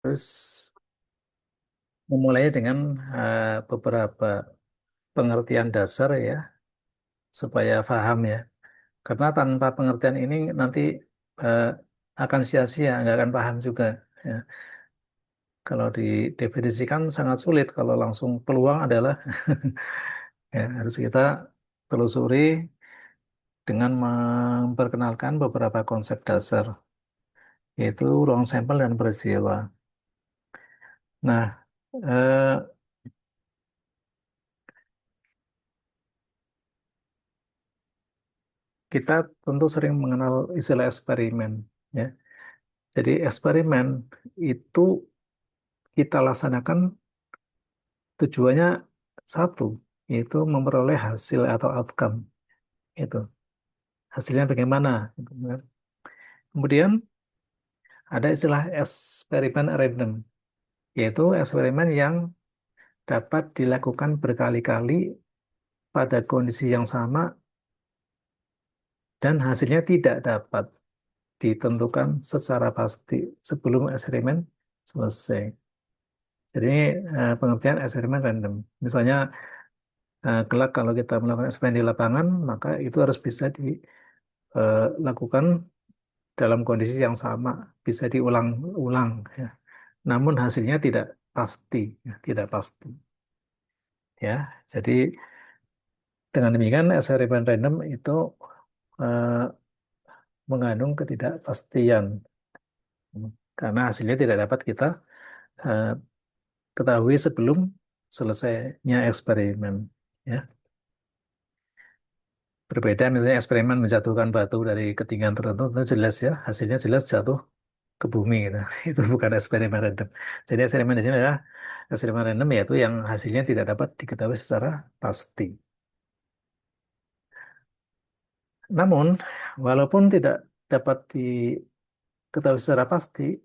Terus memulai dengan beberapa pengertian dasar ya, supaya paham ya. Karena tanpa pengertian ini nanti eh, akan sia-sia, nggak akan paham juga. Ya. Kalau didefinisikan sangat sulit, kalau langsung peluang adalah ya, harus kita telusuri dengan memperkenalkan beberapa konsep dasar, yaitu ruang sampel dan peristiwa. Nah, eh, kita tentu sering mengenal istilah eksperimen, ya. Jadi eksperimen itu kita laksanakan tujuannya satu, yaitu memperoleh hasil atau outcome. Itu hasilnya bagaimana, gitu kan. Kemudian ada istilah eksperimen random, yaitu eksperimen yang dapat dilakukan berkali-kali pada kondisi yang sama dan hasilnya tidak dapat ditentukan secara pasti sebelum eksperimen selesai. Jadi ini pengertian eksperimen random. Misalnya kelak kalau kita melakukan eksperimen di lapangan, maka itu harus bisa dilakukan dalam kondisi yang sama, bisa diulang-ulang ya. Namun hasilnya tidak pasti, ya, tidak pasti. Ya, jadi dengan demikian eksperimen random itu eh, mengandung ketidakpastian. Karena hasilnya tidak dapat kita eh, ketahui sebelum selesainya eksperimen. Ya, berbeda misalnya eksperimen menjatuhkan batu dari ketinggian tertentu itu jelas ya hasilnya jelas jatuh ke bumi gitu. Itu bukan eksperimen random. Jadi eksperimen di sini adalah eksperimen random yaitu yang hasilnya tidak dapat diketahui secara pasti. Namun walaupun tidak dapat diketahui secara pasti,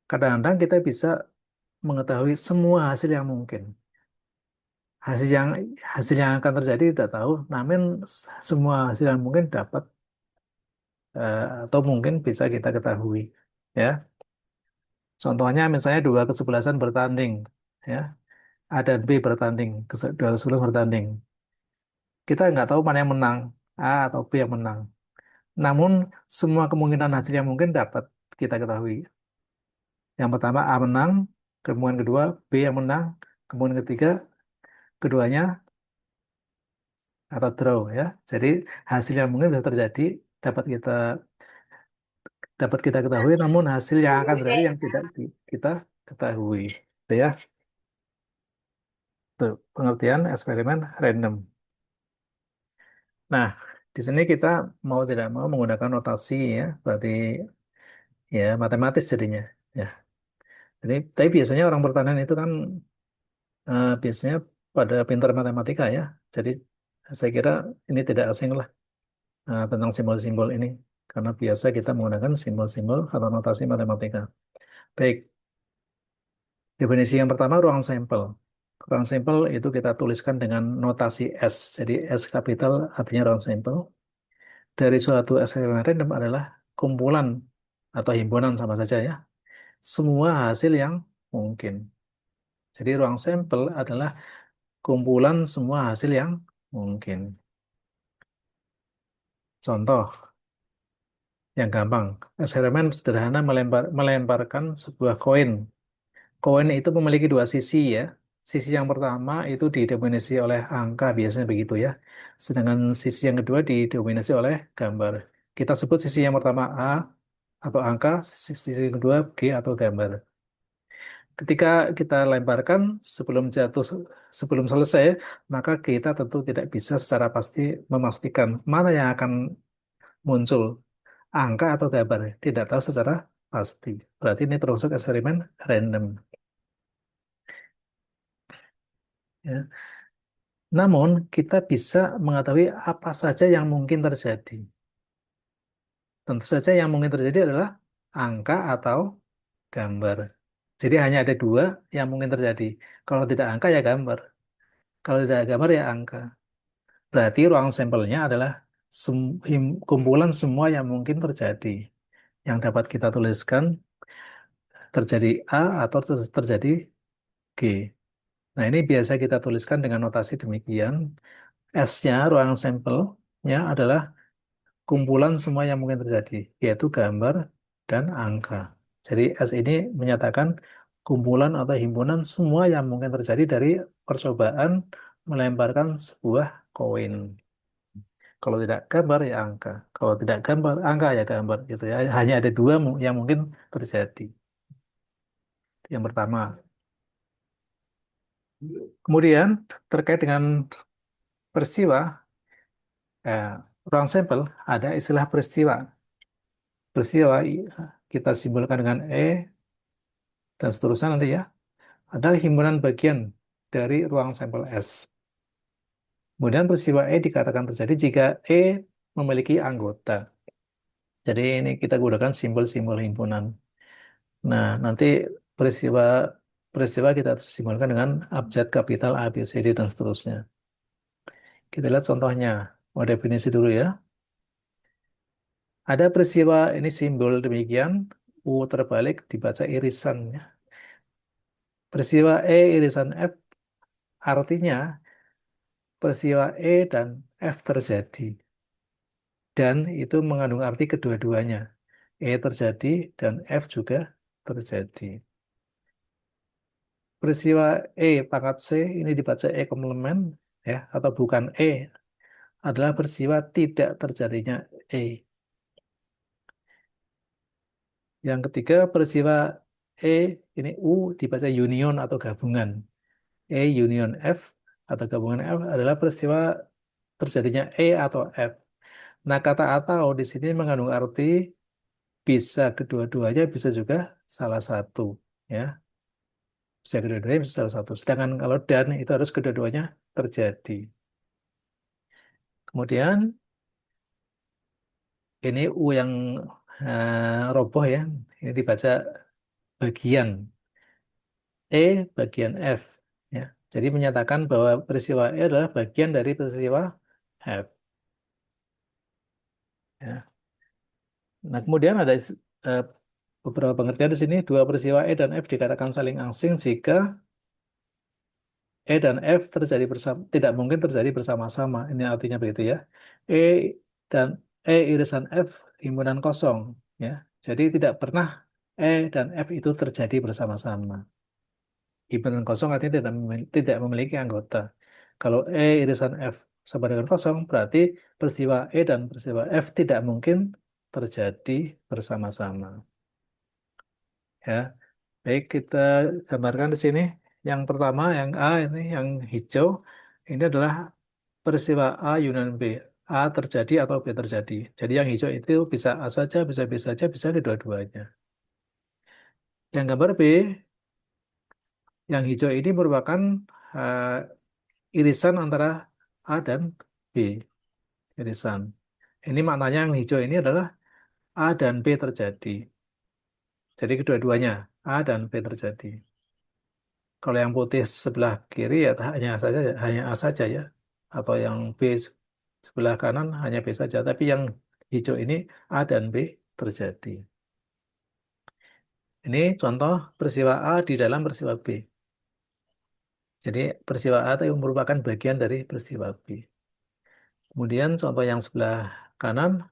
kadang-kadang kita bisa mengetahui semua hasil yang mungkin. Hasil yang hasil yang akan terjadi tidak tahu, namun semua hasil yang mungkin dapat atau mungkin bisa kita ketahui. Ya, contohnya misalnya dua kesebelasan bertanding, ya, A dan B bertanding, dua kesebelasan bertanding. Kita nggak tahu mana yang menang, A atau B yang menang. Namun semua kemungkinan hasil yang mungkin dapat kita ketahui. Yang pertama A menang, kemudian kedua B yang menang, kemudian ketiga keduanya atau draw ya. Jadi hasil yang mungkin bisa terjadi dapat kita ketahui, namun hasil yang akan terjadi yang tidak kita ketahui. Itu ya, itu pengertian eksperimen random. Nah, di sini kita mau tidak mau menggunakan notasi ya, berarti ya matematis jadinya. Ya, jadi tapi biasanya orang pertanian itu kan biasanya pada pintar matematika ya. Jadi saya kira ini tidak asing lah tentang simbol-simbol ini, karena biasa kita menggunakan simbol-simbol atau notasi matematika. Baik, definisi yang pertama ruang sampel. Ruang sampel itu kita tuliskan dengan notasi S. Jadi S kapital artinya ruang sampel. Dari suatu eksperimen random adalah kumpulan atau himpunan sama saja ya. Semua hasil yang mungkin. Jadi ruang sampel adalah kumpulan semua hasil yang mungkin. Contoh yang gampang, eksperimen sederhana melemparkan sebuah koin. Koin itu memiliki dua sisi ya. Sisi yang pertama itu didominasi oleh angka, biasanya begitu ya. Sedangkan sisi yang kedua didominasi oleh gambar. Kita sebut sisi yang pertama A atau angka, sisi yang kedua G atau gambar. Ketika kita lemparkan sebelum selesai, maka kita tentu tidak bisa secara pasti memastikan mana yang akan muncul, angka atau gambar. Tidak tahu secara pasti. Berarti ini termasuk eksperimen random. Ya. Namun, kita bisa mengetahui apa saja yang mungkin terjadi. Tentu saja yang mungkin terjadi adalah angka atau gambar. Jadi hanya ada dua yang mungkin terjadi. Kalau tidak angka ya gambar. Kalau tidak gambar ya angka. Berarti ruang sampelnya adalah kumpulan semua yang mungkin terjadi. Yang dapat kita tuliskan terjadi A atau terjadi G. Nah, ini biasa kita tuliskan dengan notasi demikian. S-nya, ruang sampelnya adalah kumpulan semua yang mungkin terjadi, yaitu gambar dan angka. Jadi S ini menyatakan kumpulan atau himpunan semua yang mungkin terjadi dari percobaan melemparkan sebuah koin. Kalau tidak gambar ya angka. Kalau tidak gambar, angka ya gambar gitu ya. Hanya ada dua yang mungkin terjadi. Yang pertama. Kemudian terkait dengan peristiwa, eh, ruang sampel ada istilah peristiwa. Peristiwa kita simbolkan dengan E dan seterusnya nanti ya. Adalah himpunan bagian dari ruang sampel S. Kemudian peristiwa E dikatakan terjadi jika E memiliki anggota. Jadi ini kita gunakan simbol-simbol himpunan. Nah, nanti peristiwa peristiwa kita simbolkan dengan abjad kapital A, B, C, D, dan seterusnya. Kita lihat contohnya. Mau definisi dulu ya. Ada peristiwa ini simbol demikian, U terbalik dibaca irisannya. Peristiwa E irisan F artinya peristiwa E dan F terjadi. Dan itu mengandung arti kedua-duanya. E terjadi dan F juga terjadi. Peristiwa E pangkat C ini dibaca E komplement ya atau bukan E adalah peristiwa tidak terjadinya E. Yang ketiga peristiwa E ini U dibaca union atau gabungan. E union F atau gabungan F adalah peristiwa terjadinya E atau F. Nah, kata atau di sini mengandung arti bisa kedua-duanya, bisa juga salah satu. Ya, bisa kedua-duanya, bisa salah satu. Sedangkan kalau dan itu harus kedua-duanya terjadi. Kemudian ini U yang roboh ya, ini dibaca bagian E bagian F. Ya, jadi menyatakan bahwa peristiwa E adalah bagian dari peristiwa F. Ya. Nah, kemudian ada eh, beberapa pengertian di sini. Dua peristiwa E dan F dikatakan saling asing jika E dan F terjadi bersama, tidak mungkin terjadi bersama-sama. Ini artinya begitu ya. E dan E irisan F himpunan kosong. Ya, jadi tidak pernah E dan F itu terjadi bersama-sama. Himpunan kosong artinya tidak memiliki anggota. Kalau E irisan F sama dengan kosong, berarti peristiwa E dan peristiwa F tidak mungkin terjadi bersama-sama. Ya, baik kita gambarkan di sini. Yang pertama, yang A ini, yang hijau, ini adalah peristiwa A Yunan B. A terjadi atau B terjadi. Jadi yang hijau itu bisa A saja, bisa B saja, bisa kedua-duanya. Yang gambar B, yang hijau ini merupakan irisan antara A dan B. Irisan. Ini maknanya yang hijau ini adalah A dan B terjadi. Jadi kedua-duanya A dan B terjadi. Kalau yang putih sebelah kiri ya hanya A saja ya. Atau yang B sebelah kanan hanya B saja. Tapi yang hijau ini A dan B terjadi. Ini contoh peristiwa A di dalam peristiwa B. Jadi peristiwa A itu merupakan bagian dari peristiwa B. Kemudian contoh yang sebelah kanan,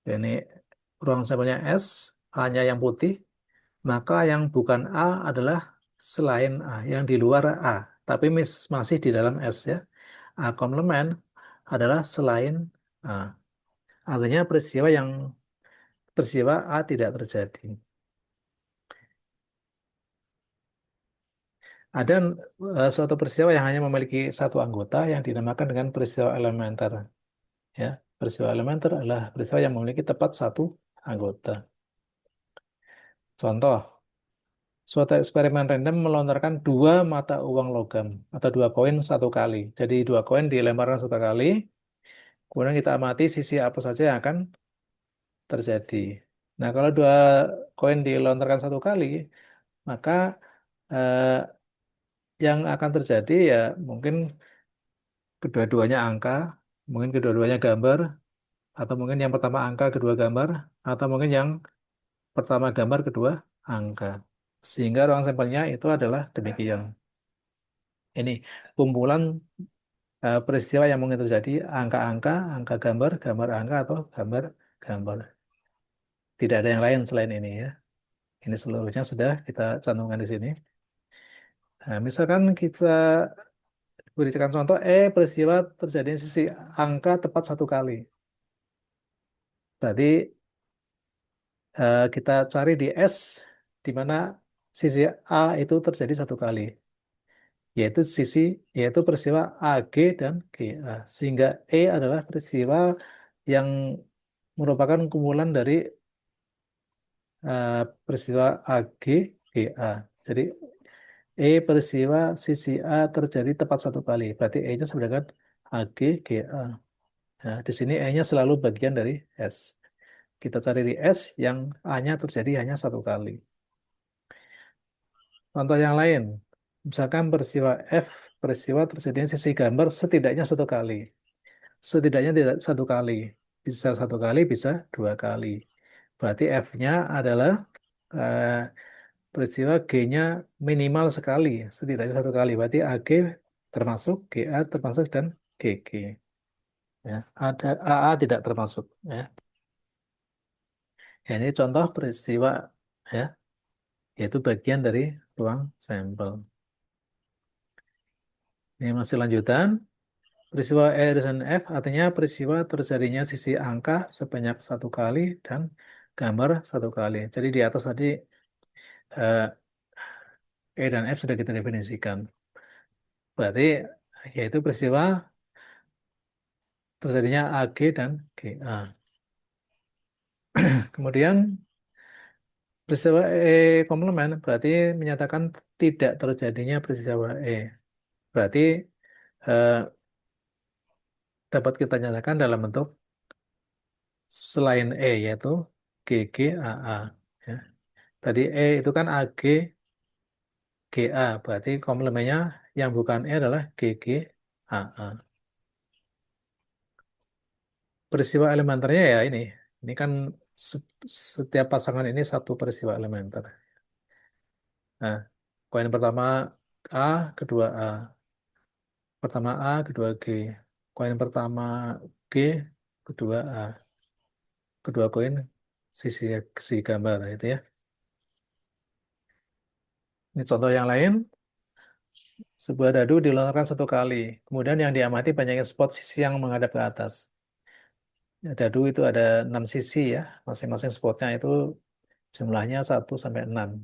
ini ruang sampelnya S, A-nya yang putih, maka yang bukan A adalah selain A, yang di luar A, tapi masih di dalam S ya. A komplement adalah selain A. Artinya peristiwa A tidak terjadi. Ada suatu peristiwa yang hanya memiliki satu anggota yang dinamakan dengan peristiwa elementer. Ya, peristiwa elementer adalah peristiwa yang memiliki tepat satu anggota. Contoh, suatu eksperimen random melontarkan dua mata uang logam atau dua koin satu kali. Jadi dua koin dilemparkan satu kali, kemudian kita amati sisi apa saja yang akan terjadi. Nah, kalau dua koin dilontarkan satu kali, maka eh, yang akan terjadi ya mungkin kedua-duanya angka, mungkin kedua-duanya gambar, atau mungkin yang pertama angka, kedua gambar, atau mungkin yang pertama gambar, kedua angka. Sehingga ruang sampelnya itu adalah demikian. Ini kumpulan peristiwa yang mungkin terjadi, angka-angka, angka gambar, gambar angka, atau gambar gambar. Tidak ada yang lain selain ini ya. Ini seluruhnya sudah kita cantumkan di sini. Nah, misalkan kita berikan contoh, peristiwa terjadi di sisi angka tepat satu kali. Berarti kita cari di S, di mana sisi A itu terjadi satu kali, yaitu yaitu peristiwa AG dan GA. Sehingga E adalah peristiwa yang merupakan kumpulan dari peristiwa AG GA. Jadi peristiwa sisi A terjadi tepat satu kali. Berarti E-nya sama dengan AG GA. Nah, di sini E-nya selalu bagian dari S. Kita cari di S yang A-nya terjadi hanya satu kali. Contoh yang lain, misalkan peristiwa F, peristiwa terjadinya sisi gambar setidaknya satu kali. Setidaknya tidak satu kali. Bisa satu kali, bisa dua kali. Berarti F-nya adalah eh, peristiwa G-nya minimal sekali, setidaknya satu kali. Berarti AG termasuk, GA termasuk, dan GG. Ya, ada AA tidak termasuk. Ya. Ya, ini contoh peristiwa, ya, yaitu bagian dari ruang sampel. Ini masih lanjutan. Peristiwa E dan F artinya peristiwa terjadinya sisi angka sebanyak satu kali dan gambar satu kali. Jadi di atas tadi eh, E dan F sudah kita definisikan. Berarti yaitu peristiwa terjadinya AG dan GA. Kemudian peristiwa E komplement berarti menyatakan tidak terjadinya peristiwa E. Berarti eh, dapat kita nyatakan dalam bentuk selain E yaitu GGAA. Ya. Tadi E itu kan AG GA, berarti komplemennya yang bukan E adalah GGAA. Peristiwa elementernya ya ini. Ini kan se- setiap pasangan ini satu peristiwa elementer. Nah, koin pertama A, kedua A. Pertama A, kedua G. Koin pertama G, kedua A. Kedua koin si gambar itu ya. Ini contoh yang lain. Sebuah dadu dilontarkan satu kali. Kemudian yang diamati banyaknya spot sisi yang menghadap ke atas. Ya, dadu itu ada 6 sisi ya. Masing-masing spotnya itu jumlahnya 1 sampai 6.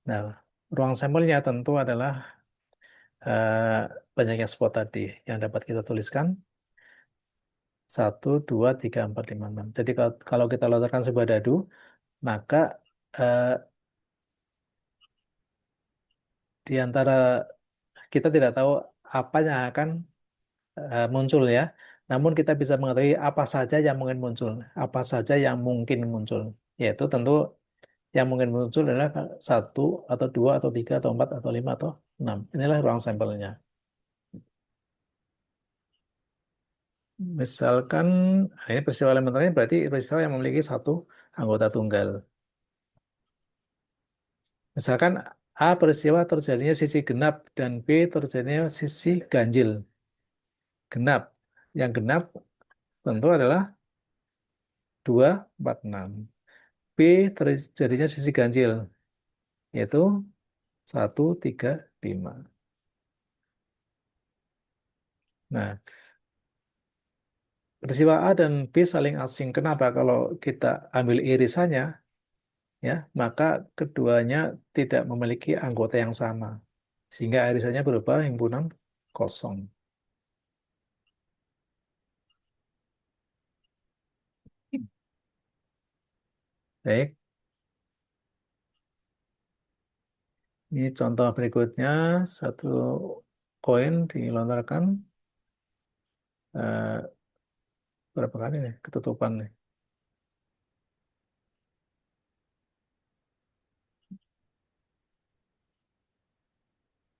Nah, ruang sampelnya tentu adalah banyaknya spot tadi yang dapat kita tuliskan 1, 2, 3, 4, 5, 6. Jadi kalau kita lontarkan sebuah dadu, maka eh, di antara kita tidak tahu apa yang akan muncul ya. Namun kita bisa mengetahui apa saja yang mungkin muncul, apa saja yang mungkin muncul. Yaitu tentu yang mungkin muncul adalah satu atau dua atau tiga atau empat atau lima atau enam. Inilah ruang sampelnya. Misalkan ini peristiwa elementernya berarti peristiwa yang memiliki satu anggota tunggal. Misalkan A peristiwa terjadinya sisi genap dan B terjadinya sisi ganjil. Genap. Yang genap tentu adalah 2, 4, 6. B terjadinya sisi ganjil, yaitu 1, 3, 5. Nah, peristiwa A dan B saling asing. Kenapa? Kalau kita ambil irisannya, ya, maka keduanya tidak memiliki anggota yang sama. Sehingga irisannya berupa himpunan kosong. Baik, ini contoh berikutnya. Satu koin dilontarkan eh, berapa kali nih ketutupan nih.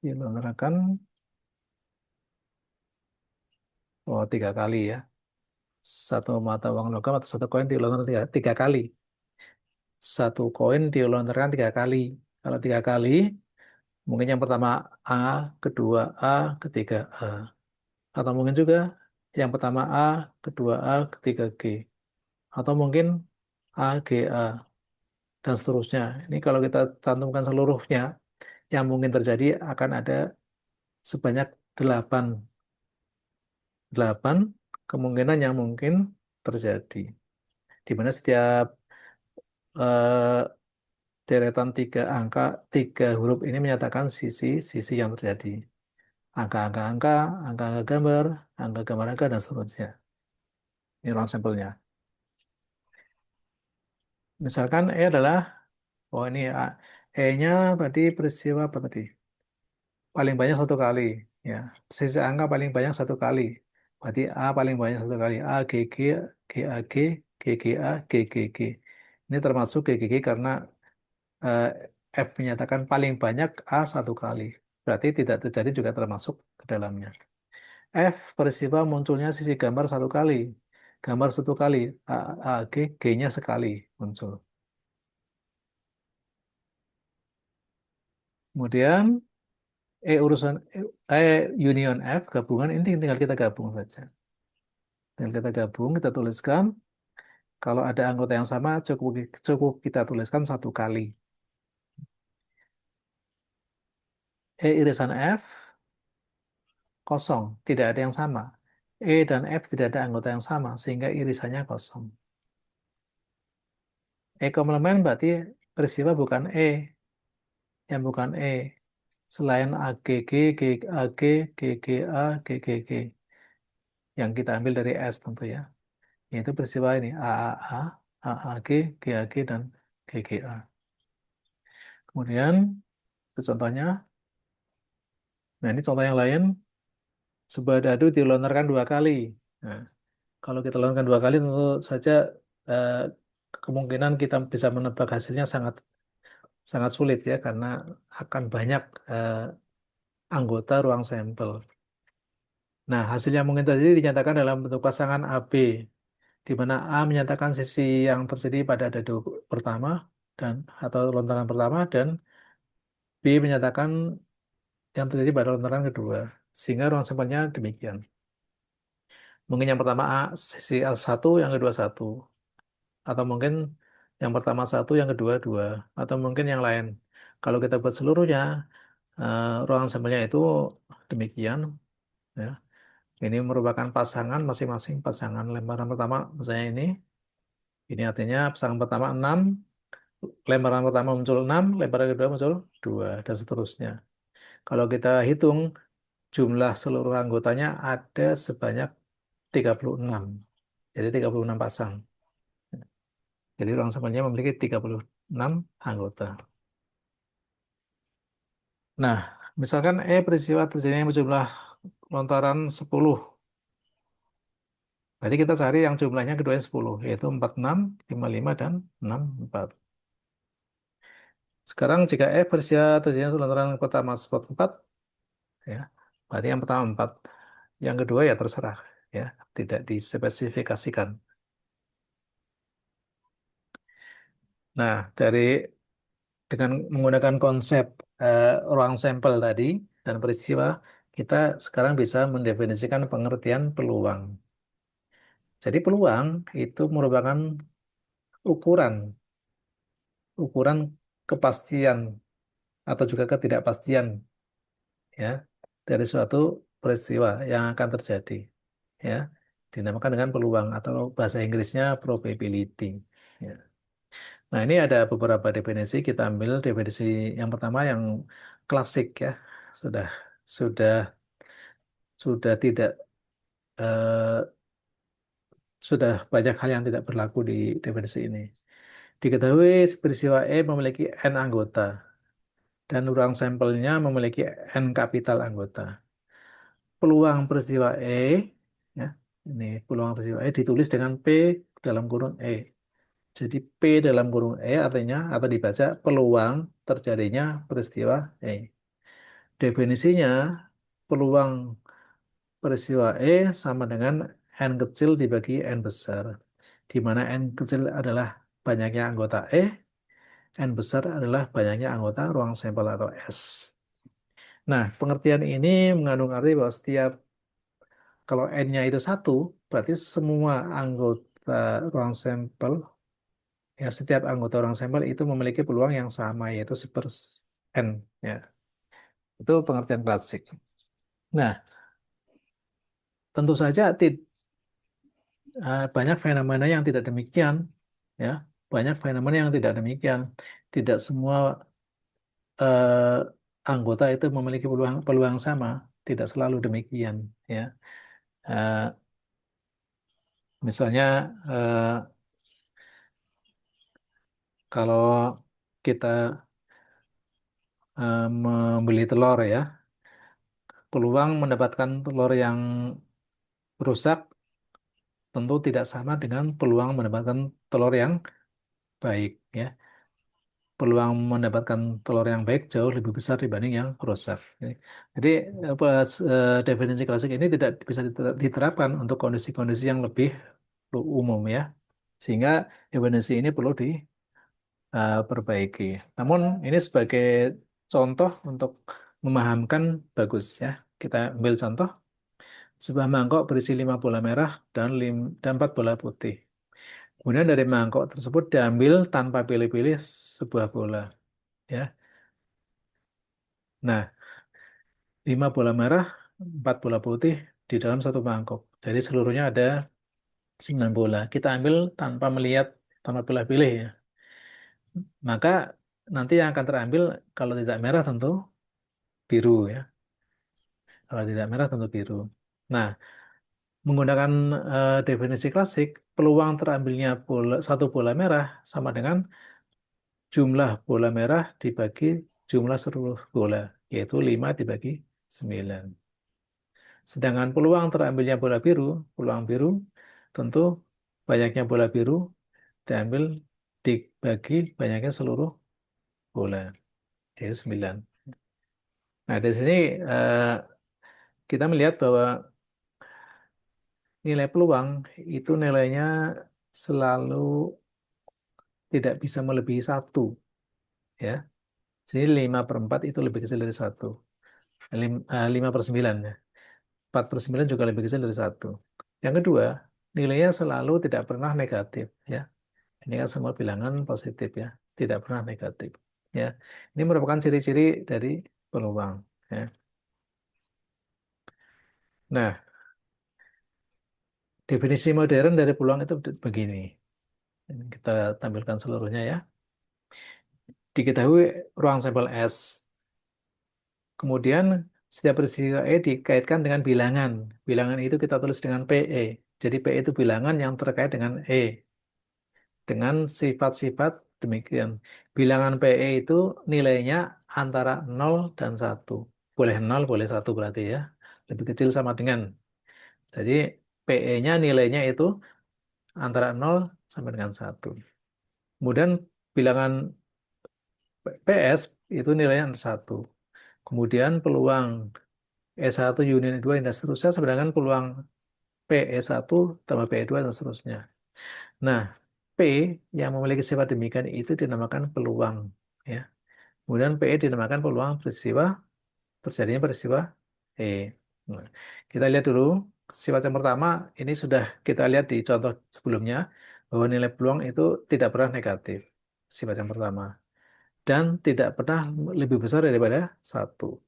Dilontarkan, oh, 3 kali ya. Satu mata uang logam atau satu koin dilontarkan tiga kali. satu koin dilontarkan 3 kali. Kalau 3 kali, mungkin yang pertama A, kedua A, ketiga A. Atau mungkin juga yang pertama A, kedua A, ketiga G. Atau mungkin A, G, A, dan seterusnya. Ini kalau kita cantumkan seluruhnya, yang mungkin terjadi akan ada sebanyak 8. 8 kemungkinan yang mungkin terjadi. Di mana setiap deretan 3 angka, 3 huruf ini menyatakan sisi-sisi yang terjadi. Angka-angka, angka-angka gambar, angka gambar angka, dan seterusnya. Ini ruang sampelnya. Misalkan E adalah, oh ini A. E-nya berarti peristiwa apa tadi? Paling banyak 1 kali. Ya, sisi angka paling banyak 1 kali. Berarti A paling banyak 1 kali. A, G, G, G, A, G, G, G, A, G, G, G. Ini termasuk G, G, G karena eh, F menyatakan paling banyak A 1 kali. Berarti tidak terjadi juga termasuk ke dalamnya. F peristiwa munculnya sisi gambar 1 kali. Gambar 1 kali. A, A, G, G-nya sekali muncul. Kemudian union F gabungan ini tinggal kita gabung saja. Tinggal kita gabung, kita tuliskan. Kalau ada anggota yang sama, cukup cukup kita tuliskan 1 kali. E irisan F kosong, tidak ada yang sama. E dan F tidak ada anggota yang sama, sehingga irisannya kosong. E komplement berarti peristiwa bukan E, yang bukan E. Selain AGG, GAG, GGA, GGG. Yang kita ambil dari S tentu ya. Yaitu peristiwa ini, AAA, AAG, GAG, dan GGA. Kemudian, itu contohnya. Nah, ini contoh yang lain. Sebuah dadu dilontarkan 2 kali. Nah, kalau kita lontarkan 2 kali, tentu saja eh, kemungkinan kita bisa menebak hasilnya sangat sangat sulit ya, karena akan banyak eh, anggota ruang sampel. Nah, hasil yang mungkin terjadi dinyatakan dalam bentuk pasangan AB, di mana A menyatakan sisi yang terjadi pada dadu pertama dan atau lontaran pertama, dan B menyatakan yang terjadi pada lontaran kedua. Sehingga ruang sampelnya demikian. Mungkin yang pertama A, sisi A1, yang kedua satu. Atau mungkin yang pertama satu, yang kedua dua. Atau mungkin yang lain. Kalau kita buat seluruhnya, ruang sampelnya itu demikian. Ya. Ini merupakan pasangan masing-masing pasangan lembaran pertama, misalnya ini artinya pasangan pertama 6, lembaran pertama muncul 6, lembaran kedua muncul 2, dan seterusnya. Kalau kita hitung, jumlah seluruh anggotanya ada sebanyak 36. Jadi 36 pasang. Jadi ruang sampelnya memiliki 36 anggota. Nah, misalkan peristiwa terjadinya berjumlah lontaran 10. Berarti kita cari yang jumlahnya keduanya 10, yaitu 46, 55, dan 64. Sekarang jika peristiwa terjadinya lontaran pertama spot 4, ya, berarti yang pertama 4. Yang kedua ya terserah, ya, tidak dispesifikasikan. Nah, dengan menggunakan konsep ruang sampel tadi dan peristiwa, kita sekarang bisa mendefinisikan pengertian peluang. Jadi peluang itu merupakan ukuran, ukuran kepastian atau juga ketidakpastian ya dari suatu peristiwa yang akan terjadi. Ya, dinamakan dengan peluang atau bahasa Inggrisnya probability. Ya. Nah, ini ada beberapa definisi. Kita ambil definisi yang pertama yang klasik ya. Sudah sudah sudah tidak eh, sudah banyak hal yang tidak berlaku di definisi ini. Diketahui peristiwa E memiliki n anggota dan ruang sampelnya memiliki n kapital anggota. Peluang peristiwa E, ya, ini peluang peristiwa E ditulis dengan P dalam kurung E. Jadi P dalam kurung E artinya atau dibaca peluang terjadinya peristiwa E. Definisinya, peluang peristiwa E sama dengan N kecil dibagi N besar, di mana N kecil adalah banyaknya anggota E, N besar adalah banyaknya anggota ruang sampel atau S. Nah, pengertian ini mengandung arti bahwa setiap kalau N-nya itu satu, berarti semua anggota ruang sampel, ya setiap anggota ruang sampel itu memiliki peluang yang sama, yaitu 1/N. Ya, itu pengertian klasik. Nah, tentu saja banyak fenomena yang tidak demikian, ya, banyak fenomena yang tidak demikian. Tidak semua eh, anggota itu memiliki peluang peluang sama, tidak selalu demikian, ya. Eh, Misalnya kalau kita membeli telur ya, peluang mendapatkan telur yang rusak tentu tidak sama dengan peluang mendapatkan telur yang baik ya. Peluang mendapatkan telur yang baik jauh lebih besar dibanding yang rusak. Jadi definisi klasik ini tidak bisa diterapkan untuk kondisi-kondisi yang lebih umum ya. Sehingga definisi ini perlu diperbaiki. Namun ini sebagai contoh untuk memahamkan bagus ya. Kita ambil contoh sebuah mangkok berisi 5 bola merah dan 4 bola putih. Kemudian dari mangkok tersebut diambil tanpa pilih-pilih sebuah bola. Ya, nah 5 bola merah, 4 bola putih di dalam satu mangkok. Jadi seluruhnya ada 9 bola. Kita ambil tanpa melihat, tanpa pilih-pilih ya. Maka nanti yang akan terambil kalau tidak merah tentu biru ya. Kalau tidak merah tentu biru. Nah, menggunakan definisi klasik, peluang terambilnya satu bola merah sama dengan jumlah bola merah dibagi jumlah seluruh bola, yaitu 5 dibagi 9. Sedangkan peluang terambilnya bola biru, peluang biru tentu banyaknya bola biru diambil dibagi banyaknya seluruh bola, yaitu 9. Nah, di sini eh, kita melihat bahwa nilai peluang itu nilainya selalu tidak bisa melebihi satu, ya. Jadi 5/4 itu lebih kecil dari satu. 5/9 ya. 4/9 juga lebih kecil dari satu. Yang kedua, nilainya selalu tidak pernah negatif, ya. Ini kan semua bilangan positif ya, tidak pernah negatif. Ya, ini merupakan ciri-ciri dari peluang. Ya. Nah, definisi modern dari peluang itu begini. Ini kita tampilkan seluruhnya ya. Diketahui ruang sampel S. Kemudian setiap peristiwa E dikaitkan dengan bilangan. Bilangan itu kita tulis dengan PE. Jadi PE itu bilangan yang terkait dengan E. Dengan sifat-sifat demikian. Bilangan PE itu nilainya antara 0 dan 1. Boleh 0, boleh 1 berarti ya. Lebih kecil sama dengan. Jadi PE-nya nilainya itu antara 0 sampai dengan 1. Kemudian bilangan PS itu nilainya 1. Kemudian peluang E1, unit 2, dan seterusnya, sedangkan peluang PE1 tambah PE2 dan seterusnya. Nah, P yang memiliki sifat demikian itu dinamakan peluang. Ya. Kemudian PE dinamakan peluang terjadinya peristiwa E. Nah, kita lihat dulu sifat yang pertama, ini sudah kita lihat di contoh sebelumnya, bahwa nilai peluang itu tidak pernah negatif. Sifat yang pertama. Dan tidak pernah lebih besar daripada satu.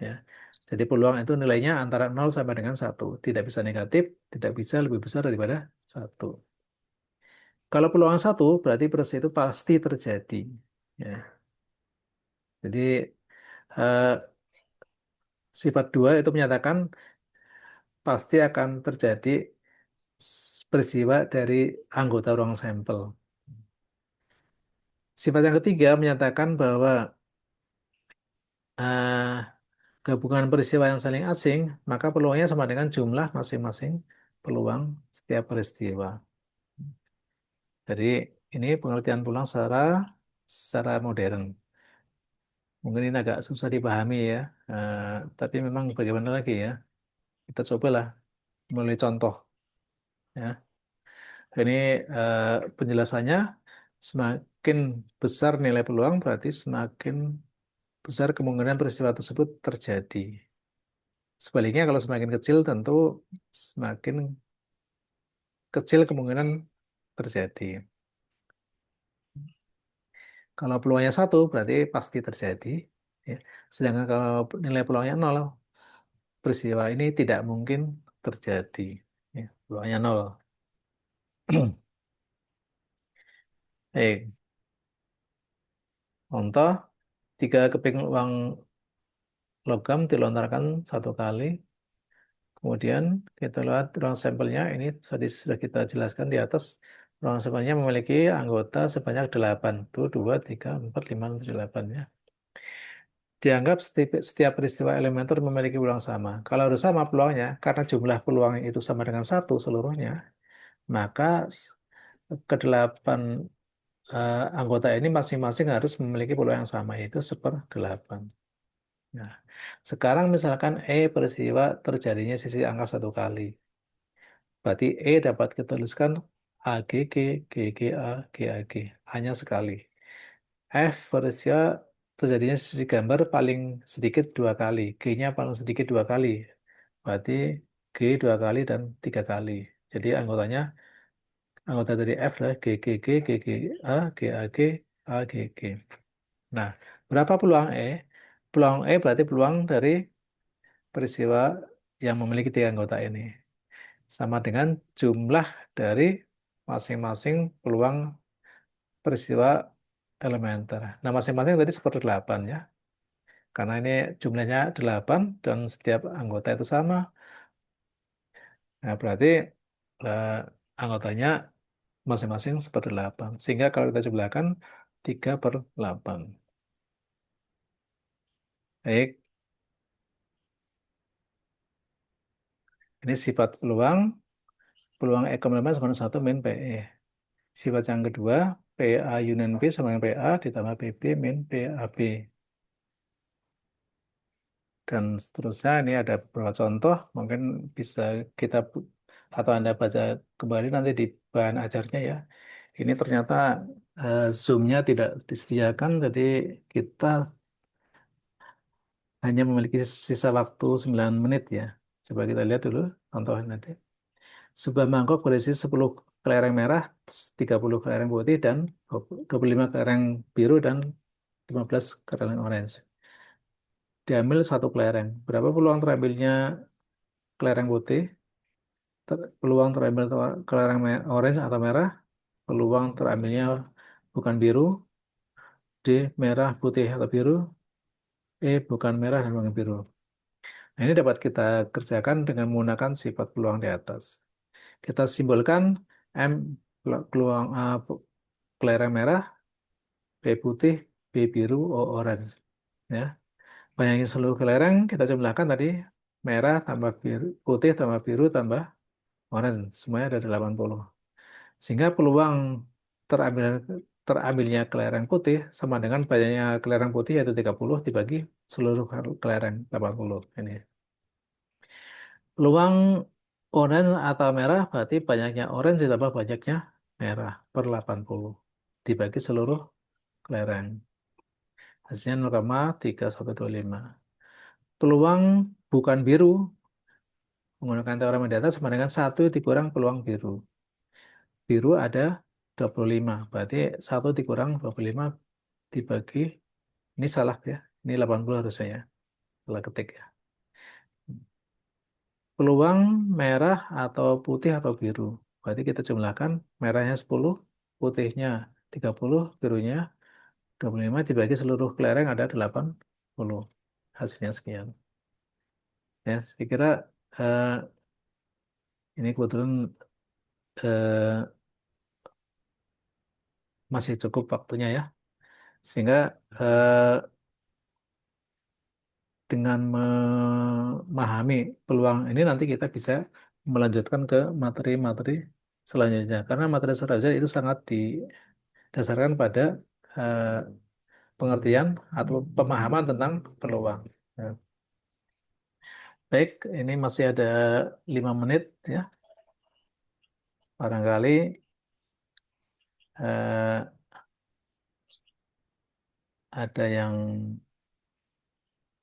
Ya. Jadi peluang itu nilainya antara 0 sampai dengan 1. Tidak bisa negatif, tidak bisa lebih besar daripada satu. Kalau peluang satu, berarti peristiwa itu pasti terjadi. Ya. Jadi eh, sifat dua itu menyatakan pasti akan terjadi peristiwa dari anggota ruang sampel. Sifat yang ketiga menyatakan bahwa eh, gabungan peristiwa yang saling asing, maka peluangnya sama dengan jumlah masing-masing peluang setiap peristiwa. Jadi ini pengertian peluang secara modern. Mungkin ini agak susah dipahami ya, tapi memang bagaimana lagi ya, kita cobalah melalui contoh. Ya. Ini penjelasannya. Semakin besar nilai peluang, berarti semakin besar kemungkinan peristiwa tersebut terjadi. Sebaliknya, kalau semakin kecil, tentu semakin kecil kemungkinan terjadi. Kalau peluangnya satu, berarti pasti terjadi. Ya. Sedangkan kalau nilai peluangnya nol, peristiwa ini tidak mungkin terjadi. Ya, peluangnya nol. Eh, contoh, tiga keping uang logam dilontarkan satu kali. Kemudian kita lihat ruang sampelnya, ini tadi sudah kita jelaskan di atas. Ruang sampelnya memiliki anggota sebanyak 8. Itu 2, 3, 4, 5, 6, 7, 8. Ya. Dianggap setiap peristiwa elementer memiliki peluang sama. Kalau harus sama peluangnya, karena jumlah peluang itu sama dengan satu seluruhnya, maka kedelapan anggota ini masing-masing harus memiliki peluang yang sama, yaitu 1/8. Nah, sekarang misalkan peristiwa terjadinya sisi angka satu kali. Berarti dapat kita tuliskan AGG, GGA, GAG. Hanya sekali. Peristiwa terjadinya sisi gambar paling sedikit dua kali. G-nya paling sedikit dua kali. Berarti G dua kali dan tiga kali. Jadi anggota dari F adalah GGG, GGA, GAG, AGG. Nah, berapa peluang E? Peluang E berarti peluang dari peristiwa yang memiliki tiga anggota ini. Sama dengan jumlah dari masing-masing peluang peristiwa elementer. Nah, masing-masing tadi 1/8 ya. Karena ini jumlahnya 8 dan setiap anggota itu sama. Nah, berarti eh, anggotanya masing-masing 1/8. Sehingga kalau kita jumlahkan 3/8. Baik, ini sifat peluang. Peluang E komplement sama dengan 1 min PE. Sifat yang kedua, PA union B sama dengan PA ditambah PB min PAB. Dan seterusnya ini ada beberapa contoh, mungkin bisa kita atau Anda baca kembali nanti di bahan ajarnya ya. Ini ternyata Zoom-nya tidak disediakan, jadi kita hanya memiliki sisa waktu 9 menit ya. Coba kita lihat dulu contohnya nanti. Sebuah mangkok berisi 10 kelereng merah, 30 kelereng putih, dan 25 kelereng biru, dan 15 kelereng orange. Diambil satu kelereng. Berapa peluang terambilnya kelereng putih? Peluang terambil kelereng orange atau merah? Peluang terambilnya bukan biru. D. Merah, putih, atau biru. Bukan merah dan bukan biru. Nah, ini dapat kita kerjakan dengan menggunakan sifat peluang di atas. Kita simbolkan M peluang A kelereng merah, B putih, B biru, O orange. Ya. Bayangin seluruh kelereng kita jumlahkan tadi merah tambah biru, putih tambah biru tambah orange. Semuanya ada 80. Sehingga peluang terambil terambilnya kelereng putih sama dengan banyaknya kelereng putih yaitu 30 dibagi seluruh kelereng 80. Ini. Peluang oranye atau merah berarti banyaknya orange ditambah banyaknya merah per 80 dibagi seluruh kelereng. Hasilnya 0,3125. Peluang bukan biru menggunakan teorema di atas sama dengan 1 dikurang peluang biru. Biru ada 25, berarti 1 dikurang 25 dibagi, ini salah ya, ini 80 harusnya ya, salah ketik ya. Peluang merah atau putih atau biru. Berarti kita jumlahkan merahnya 10, putihnya 30, birunya 25 dibagi seluruh kelereng ada 80. Hasilnya sekian. Ya, saya kira eh, ini kebetulan eh, masih cukup waktunya ya. Sehingga eh, dengan memahami peluang ini nanti kita bisa melanjutkan ke materi-materi selanjutnya. Karena materi selanjutnya itu sangat didasarkan pada eh, pengertian atau pemahaman tentang peluang. Ya. Baik, ini masih ada 5 menit ya. Barangkali eh, ada yang